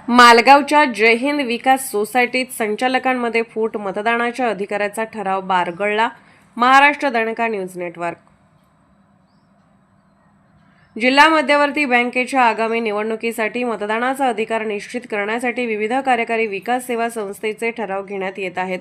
मालगावच्या जय हिंद विकास सोसायटीत संचालकांमध्ये फूट, मतदानाच्या अधिकाराचा ठराव बारगळला. महाराष्ट्र दणका न्यूज नेटवर्क. जिल्हा मध्यवर्ती बँकेच्या आगामी निवडणुकीसाठी मतदानाचा अधिकार निश्चित करण्यासाठी विविध कार्यकारी विकास सेवा संस्थेचे ठराव घेण्यात येत आहेत.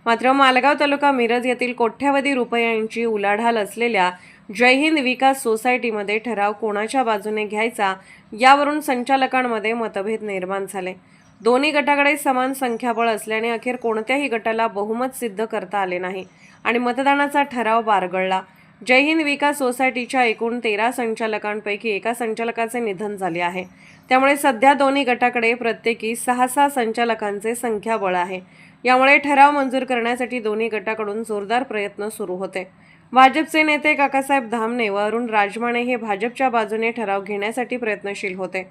मात्र मालगाव तालुका मिरज येथील कोट्यवधी रुपयांची उलाढाल असलेल्या जय हिंद विकास सोसायटीमध्ये ठराव कोणाच्या बाजूने घ्यायचा यावरून संचालकांमध्ये मतभेद निर्माण झाले. दोन्ही गटाकडे समान संख्याबळ असल्याने अखेर कोणत्याही गटाला बहुमत सिद्ध करता आले नाही आणि मतदानाचा ठराव बारगळला. जय हिंद विकास सोसायटीच्या एकूण 13 संचालकांपैकी एका संचालकाचे निधन झाले आहे. त्यामुळे सध्या दोन्ही गटाकडे प्रत्येकी 6 संचालकांचे संख्याबळ आहे. यामुळे ठराव मंजूर करण्यासाठी दोन्ही गटाकडून जोरदार प्रयत्न सुरू होते. भाजपचे नेते काकासाहेब धामणे व अरुण राजमाने हे भाजपच्या बाजूने ठराव घेण्यासाठी प्रयत्नशील होते,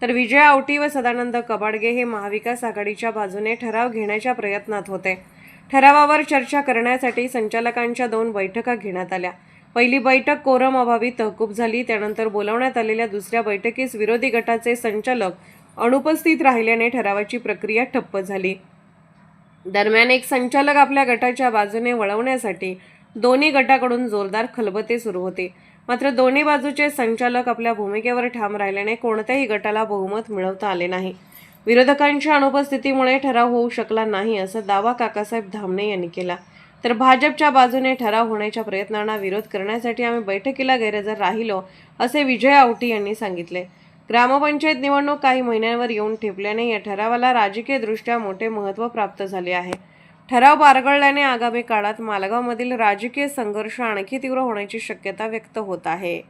तर विजय आवटी व सदानंद कबाडगे हे महाविकास आघाडीच्या बाजूने ठराव घेण्याच्या प्रयत्नात होते. ठरावावर चर्चा करण्यासाठी संचालकांच्या 2 बैठका घेण्यात आल्या. पहिली बैठक कोरम अभावी तहकूब झाली. त्यानंतर बोलावण्यात आलेल्या दुसऱ्या बैठकीस विरोधी गटाचे संचालक अनुपस्थित राहिल्याने ठरावाची प्रक्रिया ठप्प झाली. दरम्यान एक संचालक आपल्या गटाच्या बाजूने वळवण्यासाठी दोन्ही गटाकडून जोरदार खलबते सुरू होते. मात्र दोन्ही बाजूचे संचालक आपल्या भूमिकेवर ठाम राहिल्याने कोणत्याही गटाला बहुमत मिळवता आले नाही. विरोधकांच्या अनुपस्थितीमुळे ठराव होऊ शकला नाही असा दावा काकासाहेब धामणे यांनी केला. तर भाजपच्या बाजूने ठराव होण्याच्या प्रयत्नांना विरोध करण्यासाठी आम्ही बैठकीला गैरहजर राहिलो असे विजय आवटी यांनी सांगितले. ग्रामपंचायत निवडणूक काही महिन्यांवर येऊन ठेपल्याने या ठरावाला राजकीयदृष्ट्या मोठे महत्त्व प्राप्त झाले आहे. ठराव बारगळल्याने आगामी काळात मालगावमधील राजकीय संघर्ष आणखी तीव्र होण्याची शक्यता व्यक्त होत आहे.